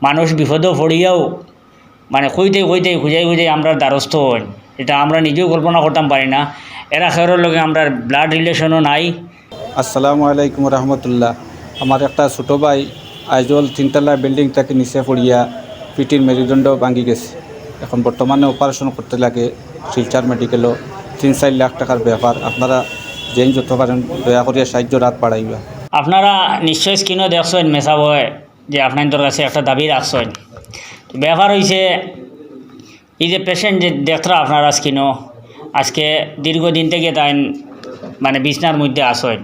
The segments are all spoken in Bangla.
মানুষ বিপদেও পড়িয়াও মানে কইতে খুঁজাই আমরা দ্বারস্থ হই। এটা আমরা নিজেও কল্পনা করতাম পারি না। এরা খেরোর লগে আমরা ব্লাড রিলেশনও নাই। আসসালামু আলাইকুম রহমতুল্লাহ। আমার একটা ছোটো ভাই আইজল তিনতলা বিল্ডিং থেকে নিচে পড়িয়া পিটির মেরুদণ্ড ভাঙি গেছে। এখন বর্তমানে অপারেশন করতে লাগে শিলচর মেডিকেলও। 3-4 লাখ টাকার ব্যাপার। আপনারা যেন যত পারেন দয়া করিয়া সাহায্য রাত বাড়াইবা। আপনারা নিশ্চয় স্ক্রিনও দেখছেন মেসাব হয় যে আপনাদের কাছে একটা দাবি রাখছেন। ব্যাপার হয়েছে এই যে পেশেন্ট যে দেখরা আপনারা স্ক্রিনও আজকে দীর্ঘদিন থেকে তাই মানে বিছনার মধ্যে আসেন।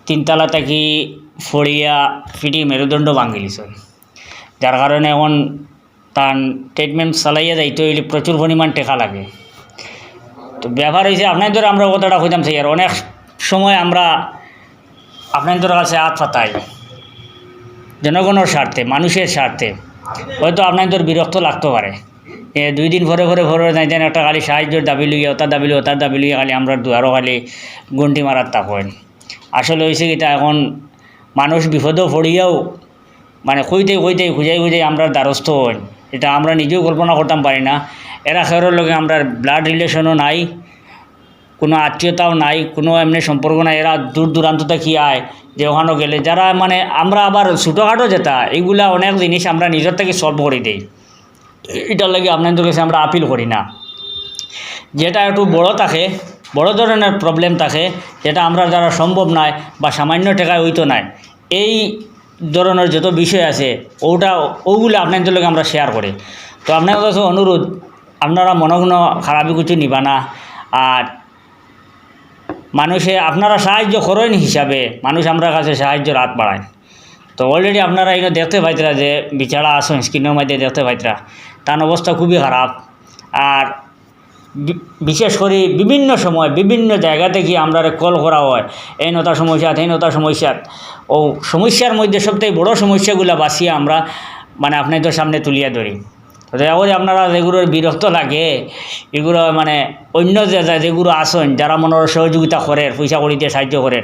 তিনতলা থেকে ফড়িয়া ফিটি মেরুদণ্ড ভাঙি লিছেন, যার কারণে এখন তার ট্রিটমেন্ট চালাইয়া যাইতে হইলে প্রচুর পরিমাণ টাকা লাগে। তো ব্যাপার হয়েছে আপনাদের আমরা কথাটা কইতাম চাই আর অনেক সময় আমরা আপনাদের কাছে হাত পাতাই জনগণের স্বার্থে, মানুষের স্বার্থে। হয়তো আপনাদের বিরক্ত লাগতে পারে, 2 দিন পরে যাই একটা খালি সাহায্যের দাবি লইয়া ওটার দাবি লইয়া খালি আমরা দুয়ারও খালি গুন্টি মারার তা হয়। আসলে হয়েছে কি এখন মানুষ বিপদেও পড়িয়াও মানে কইতে খুঁজাই আমরা দ্বারস্থ হই। এটা আমরা নিজেও কল্পনা করতাম পারি না। এরা খেরোর লগে আমরা ব্লাড রিলেশনও নাই, কোনো আত্মীয়তাও নাই, কোনো এমনি সম্পর্ক নাই। এরা দূর দূরান্ত থেকে আয় যে ওখানেও গেলে যারা মানে আমরা আবার ছোটোখাটো যেটা এইগুলা অনেক জিনিস আমরা নিজের থেকে সলভ করে দিই। এটার লাগে আপনাদের কাছে আমরা আপিল করি না। যেটা একটু বড় থাকে, বড় ধরনের প্রবলেম থাকে, যেটা আমরা যারা সম্ভব নয় বা সামান্য টাকায় হইতো নাই, এই ধরনের যত বিষয় আছে ওগুলো আপনাদের লগে আমরা শেয়ার করি। তো আপনাদের কাছে অনুরোধ, আপনারা মনগ্ন খারাপি কিছু নিবা না। আর মানুষে আপনারা সাহায্য করেন হিসাবে মানুষ আমরা কাছে সাহায্যের হাত বাড়ায়। তো অলরেডি আপনারা এগুলো দেখতে পাইতরা যে বিছাড়া আসুন স্ক্রিনের মধ্যে দেখতে পাইতরা, তার অবস্থা খুবই খারাপ। আর বিশেষ করে বিভিন্ন সময় বিভিন্ন জায়গা থেকে আমরা কল করা হয় এই নতা সমস্যাত ও সমস্যার মধ্যে সবথেকে বড় সমস্যাগুলো বাঁচিয়ে আমরা মানে আপনাদের সামনে তুলিয়া ধরি। তো দয়া করে আপনারা যেগুলোর বিরক্ত লাগে এগুলো মানে অন্য যেগুলো আসেন যারা মনের সহযোগিতা করেন, পয়সা করি দিয়ে সাহায্য করেন,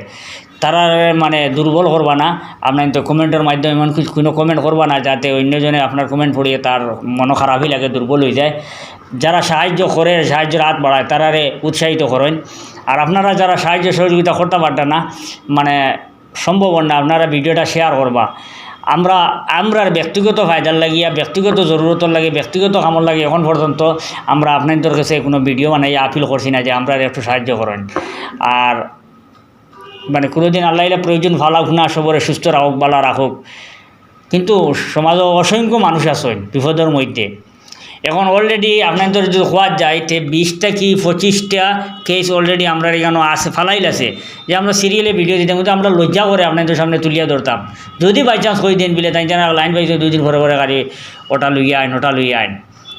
তারা মানে দুর্বল করবা না। আপনার তো কমেন্টের মাধ্যমে এমন কোনো কমেন্ট করবা না যাতে অন্যজনে আপনার কমেন্ট পড়িয়ে তার মন খারাপই লাগে, দুর্বল হয়ে যায়। যারা সাহায্য করে, সাহায্যের হাত বাড়ায়, তারারে উৎসাহিত করেন। আর আপনারা যারা সাহায্য সহযোগিতা করতে পারতেন না, মানে সম্ভব না, আপনারা ভিডিওটা শেয়ার করবা। আমরা ব্যক্তিগত ফায়দার লাগিয়া, ব্যক্তিগত জরুরতর লাগে, ব্যক্তিগত কামর লাগে এখন পর্যন্ত আমরা আপনাদের কাছে কোনো ভিডিও বানাই আপিল করছি না যে আমরা একটু সাহায্য করেন। আর মানে কোনোদিন আল্লাহ প্রয়োজন ভালো না, সবরে সুস্থ রাখুক, ভালো রাখুক। কিন্তু সমাজে অসংখ্য মানুষ আছেন বিপদের মধ্যে। এখন অলরেডি আপনাদের যদি হওয়া যায় তে 20টা কি 25টা কেস অলরেডি আমরা এখানে আছে ফালাইল আছে যে আমরা সিরিয়ালে ভিডিও দিতাম, কিন্তু আমরা লজ্জা করে আপনাদের সামনে তুলিয়া ধরতাম। যদি বাই চান্স কই দিন বিলে তাই জানা লাইন পাইছে 2 দিন পরে গাড়ি ওটা লইয়া আইন।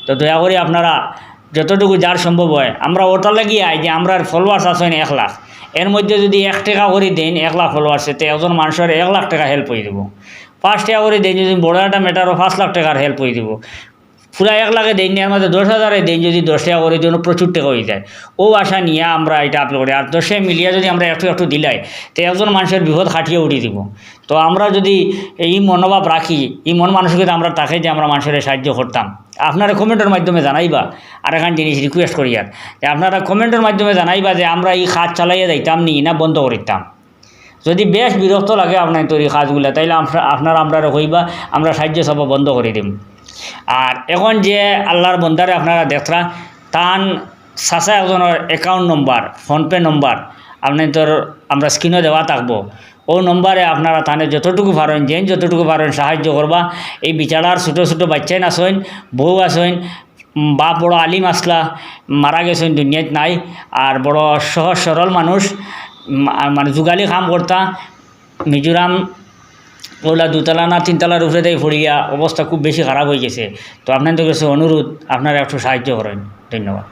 তো দয়া করে আপনারা যতটুকু যার সম্ভব হয় আমরা ওটা লাগিয়ে যে আমরা ফলোয়ার্স আছেন 1 লাখ, এর মধ্যে যদি 1 টাকা করে দেন 1 লাখ ফলোয়ার্সে তো একজন মানুষের 1 লাখ টাকা হেল্প হয়ে দেবো। 5 টাকা করে দেন যদি বড় একটা ম্যাটারও 5 লাখ টাকার হেল্প হয়ে দেবো। পুরা 1 লাখে দেন এর মধ্যে 10,000 দেন যদি 10 টাকা করে জন্য প্রচুর টাকা হয়ে যায়। ও আশা নিয়ে আমরা এটা আপলোড করি। আর 10 মিলিয়ে যদি আমরা একটু দিলাই তো একজন মানুষের বিপদ খাটিয়ে উঠিয়ে দিব। তো আমরা যদি এই মনোভাব রাখি, এই মন মানসিকতা আমরা তাকে যে আমরা মানুষের সাহায্য করতাম, আপনারা কমেন্টের মাধ্যমে জানাইবা। আর এখান জিনিস রিকোয়েস্ট করি আর যে আপনারা কমেন্টের মাধ্যমে জানাইবা যে আমরা এই কাজ চালাইয়া যাইতাম নি না বন্ধ করিতাম। যদি বেশ বিরক্ত লাগে আপনার তৈরি কাজগুলো, তাইলে আপনারা আমরা কইবা, আমরা সাহায্য সব বন্ধ করে দিম। আর এখন যে আল্লাহর বন্দারে আপনারা দেখরা তান চাচা একজনের অ্যাকাউন্ট নম্বর, ফোনপে নম্বর আপনাদের আমরা স্ক্রিনে দেওয়া থাকবো। ও নম্বরে আপনারা তানে যতটুকু পারেন সাহায্য করবা। এই বিচারার ছোটো বাচ্চাই আসেন, বউ আসেন, বাপ বড় আলিম আসলা মারা গেছেন, দুনিয়াত নাই। আর বড় সহজ সরল মানুষ মানে যুগালি কাম করতা মিজোরাম ওলা 2তলা না 3তলার উপরে দিয়ে পড়িয়া অবস্থা খুব বেশি খারাপ হয়ে গেছে। তো আপনাদের কাছে অনুরোধ, আপনারা একটু সাহায্য করেন। ধন্যবাদ।